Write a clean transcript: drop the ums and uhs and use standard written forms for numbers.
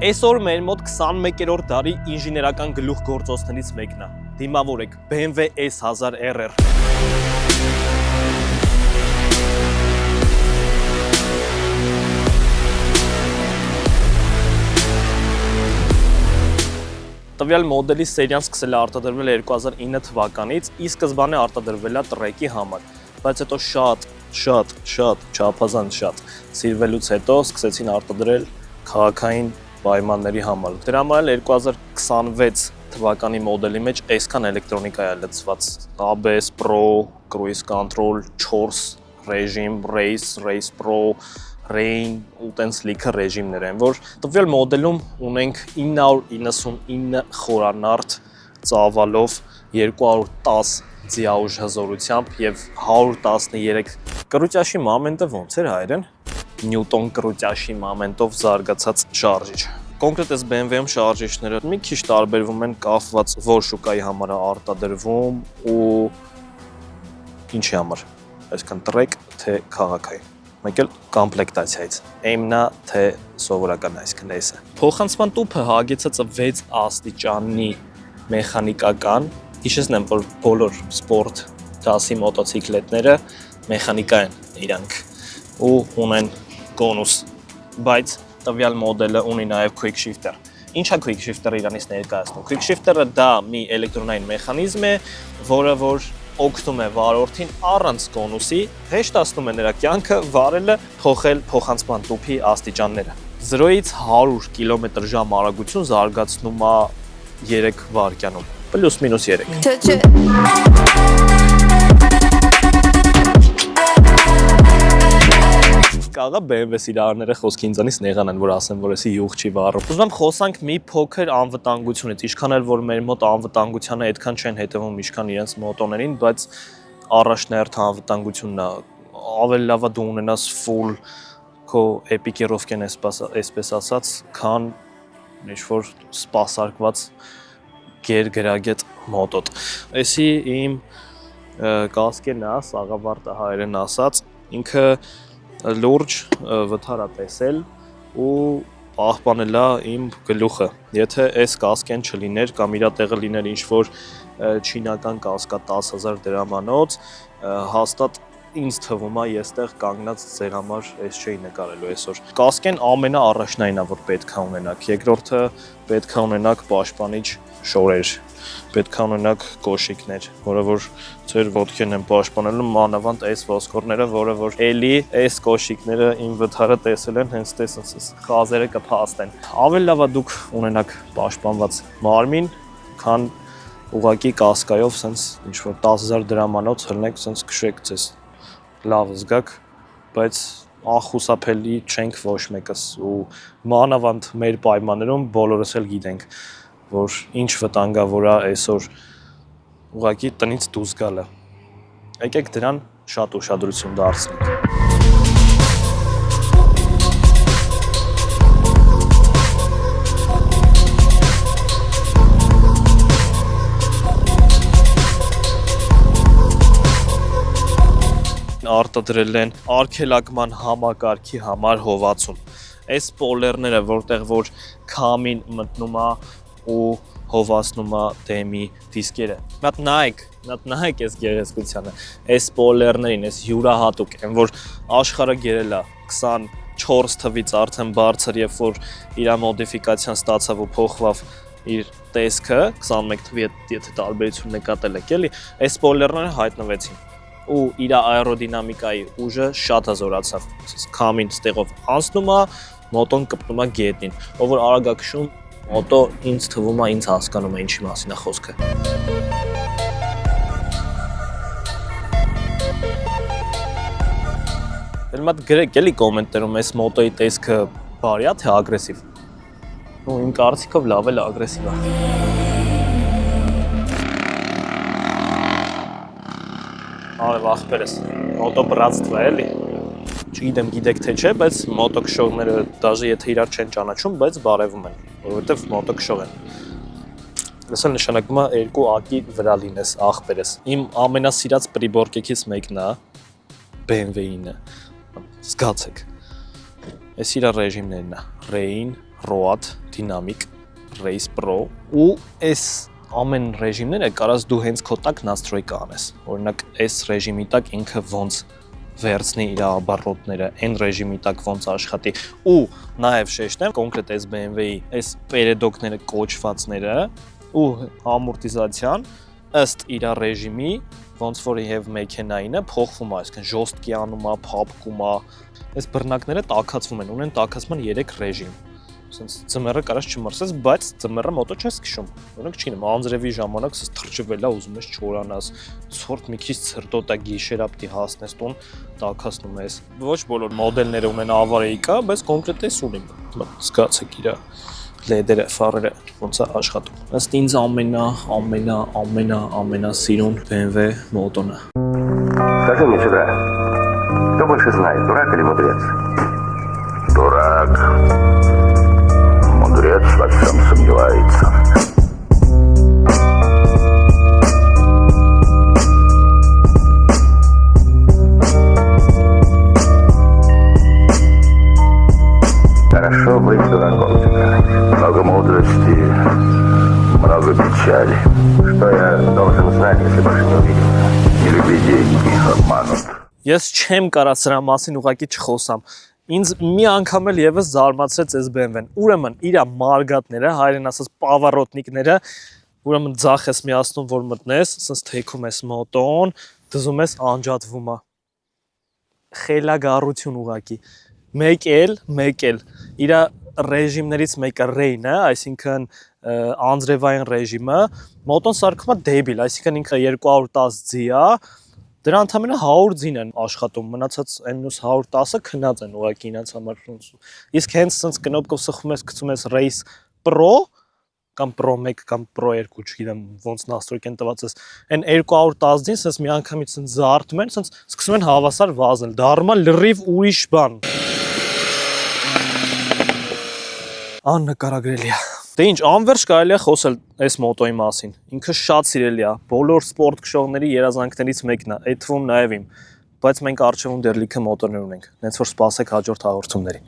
Այսօր մեր մոտ 21-րդ դարի ինժեներական գլուխգործոցներից մեկն է։ Դիմավորեք BMW S1000 RR։ Տվյալ մոդելի սերիան սկսել է արտադրվել 2009 թվականից, ի սկզբանե արտադրվել է տրեկի համար, բայց հետո շատ չափազանց շատ սիրվելուց հետո սկսեցին արտադրել քաղաքային պայմանների համար։ Դրա համար էլ 2026 թվականի մոդելի մեջ այսքան էլեկտրոնիկա է լցված՝ ABS Pro, Cruise Control, 4 ռեժիմ, Race Pro, Rain ու տենց լիքը ռեժիմներ են, որ տվյալ մոդելում ունենք 999 խորանարդ ծավալով 210 ձիաուժ հզորությամբ եւ 113 կռուճաշի մոմենտը ոնց էր հայերեն նյուտոն կռուճաշի մոմենտով զարգացած շարժիչ։ Կոնկրետ այս BMW-ում շարժիչները մի քիչ տարբերվում են կապված որ շուկայի համար է արտադրվում ու ինչի համար, այսինքն տրեք թե քաղաքային։ Մեկ էլ կոմպլեկտացիայից։ Էմնա թե սովորական այսինքն էսը։ Փոխանցման տուփը հագեցած է 6 աստիճանի մեխանիկական, հիշեցնեմ, որ բոլոր սպորտ դասի մոտոցիկլետները մեխանիկա են իրանք ու ունեն կոնուս, բայց տվյալ մոդելը ունի նաև quick shifter։ Ինչա quick shifter-ը իրանից ներկայացնում։ Quick shifter-ը դա մի էլեկտրոնային մեխանիզմ է, որը որ օգնում է վարորդին առանց կոնուսի հեշտացնում է նրա կյանքը վարելը փոխել փոխանցման տուփի աստիճանները 0-ից 100 կմ/ժ արագություն զարգացնում է 3 վայրկյանում պլյուս-մինուս 3 Կաղա BMW սիրահարները խոսքի ինձանից նեղանան, որ ասեմ, որ էսի յուղ չի վառում։ Ուզում եմ խոսանք մի փոքր անվտանգությունից, ինչքան էլ որ մեր մոտ անվտանգությանը այդքան չեն հետևում, ինչքան իրենց մոտոներին, բայց առաջնահերթ անվտանգությունն է։ Ավելի լավ է դու ունենաս full քո էպիկերովկեն այսպես ասած, քան ինչ-որ սպասարկված գերգրագետ մոտոտ։ Էսի իմ կասկեն է, սաղավարտը հայերեն ասած, ինքը լուրջ վթար է տեսել ու պահպանել է իմ գլուխը։ Եթե այս կասկեն չլիներ կամ իր տեղը լիներ ինչ-որ չինական կասկա 10,000 դրամանոց, հաստատ ինձ թվում է ես տեղ կանգնած ձեր համար այս չէի նկարելու այսօր։ Կասկեն ամենաառաջնայինն է, որ պետք է ունենաք։ Երկրորդը պետք է ունենաք պաշտպանիչ շորեր, պետք է ունենաք կոշիկներ, որը որ ձեր ոտքերն են պաշտպանելու մանավանդ այս ոսկորները, որը որ էլի այս կոշիկները իմ վթարը տեսել են, հենց տեսնես խազերը կփաստեն։ Ավելի լավ է դուք ունենաք պաշտպանված մարմին, քան ուղակի կասկայով սենց ինչ-որ 10,000 դրամանոց հլնեք, սենց քշեք ձեզ լավ զգաք, բայց անխուսափելի չենք ոչ մեկս ու մանավանդ մեր պայմաններում բոլորս էլ գիտենք, որ ինչ վտանգավոր է այսօր ուղղակի տնից դուրս գալը։ Եկեք դրան շատ ուշադրություն դարձնենք։ Արտադրել են արգելակման համակարգի համար հովացում։ Այս սպոյլերները, որտեղ որ քամին մտնում է ու հովացնում է դեմի դիսկերը։ Մատ նայեք այս գեղեցկությանը։ Այս սպոյլերներին, այս յուրահատուկ են, որ աշխարհը գերել է 24 թվից արդեն բարձր, երբ որ իր մոդիֆիկացիան ստացավ ու փոխվավ իր տեսքը, 21 թվի եթե տարբերություն նկատել եք, էլի, այս սպոյլերները հայտնվեցին ու իր աերոդինամիկայի ուժը շատ հզորացավ։ Քամին ստեղով անցնում է, մոտոն կպնում է գետնին, ով որ արագ է քշում, մոտո ինձ թվում է ինձ հասկանում է ինչի մասին է խոսքը։ Էլ մատ գրեք էլի կոմենտներում այս մոտոյի տեսքը բարի է թե ագրեսիվ։ Ու իմ կարծիքով լավ էլ ագրեսիվ է։ Արև ախպերս, մոտո բրածտվա էլի, չգիտեմ գիտեք թե չէ, բայց մոտո քշողները դաժե եթե իրար չեն ճանաչում, բայց բարևում են, որովհետև մոտո քշող են։ Լսել նշանակում է երկու ակի վրա լինես, ախպերս։ Իմ ամենասիրած պրիբորկեքից մեկն է BMW-ինը, զգացեք։ Այս իր ռեժիմներն է, Rain, Road, Dynamic, Race Pro ու այս ամեն ռեժիմները կարաս դու հենց քո տակ настройка անես։ Օրինակ այս ռեժիմի տակ ինքը ոնց վերցնի իր оборотները, այն ռեժիմի տակ ոնց աշխատի ու նաև շեշտեմ կոնկրետ այս BMW-ի այս պերեդոկները կոչվածները ու ամորտիզացիան ըստ իր ռեժիմի ոնց որ եւ մեքենայինը փոխվում է, այսինքն ժոստկի անում է, փափկում է, այս բռնակները տաքացվում են, ունեն տաքացման 3 ռեժիմ։ Սենց ծմերը կարաս չմրսես, բայց ծմերը մոտո չես քշում։ Օրինակ չգիտեմ, անձրևի ժամանակ սես թրջվել է, ուզում ես չորանաս, ցորտ մի քիչ ցրտոտա գիշերա պիտի հասնես տուն, տաքացնում ես։ Ոչ բոլոր մոդելները ունեն ավարեիկա, բայց կոնկրետ էս ունի։ Զգացեք իր լեդերը, ֆարերը ոնց է աշխատում։ Ըստ ինձ ամենասիրուն BMW մոտոնը։ Скажи мне сюда, кто больше знает, дурак или мудрец? Дурак. Мудрец во всем сомневается. Хорошо быть дураком всегда. Много мудрости, много печали. Что я должен знать, если больше не увидел? Не люби деньги, обманут. Ես չեմ կարա սրա մասին ուղղակի չխոսամ։ Ինձ մի անգամ էլ եւս զարմացրեց այս BMW-ն։ Ուրեմն իր մարգատները, հայերեն ասած պավարոտնիկները, ուրեմն ձախ ես միացնում, որ մտնես, ասես թեքում ես մոտոն, դզում ես անջատվում է։ Խելագարություն ուղղակի։ Մեկ էլ իր ռեժիմներից մեկը Rain-ը, այսինքն անձրևային ռեժիմը, մոտոն սարքում է դեբիլ, այսինքն ինքը 210G է, դրա ընդամենը 100 են աշխատում, մնացած այն մյուս 110-ը քնած են ուղղակի ինձ համար։ Իսկ հենց sense կնոպկով սխում ես, գցում ես Race Pro կամ Pro 1 կամ Pro 2, չգիտեմ ոնց настройք են տված ես, այն 210-ին sense մի անգամից sense զարթում են, sense սկսում են հավասար վազել, դառնում է լրիվ ուրիշ բան։ Աննկարագրելի է։ Դե ինչ, անվերջ կարելի է խոսել այս մոտոյի մասին։ Ինքը շատ սիրելի է, բոլոր սպորտ քշողների երազանքներից մեկն է, այդ թվում նաև իմ, բայց մենք առջևում դեռ լիքը մոտորներ ունենք, հենց որ սպասեք հաջորդ հաղորդումների։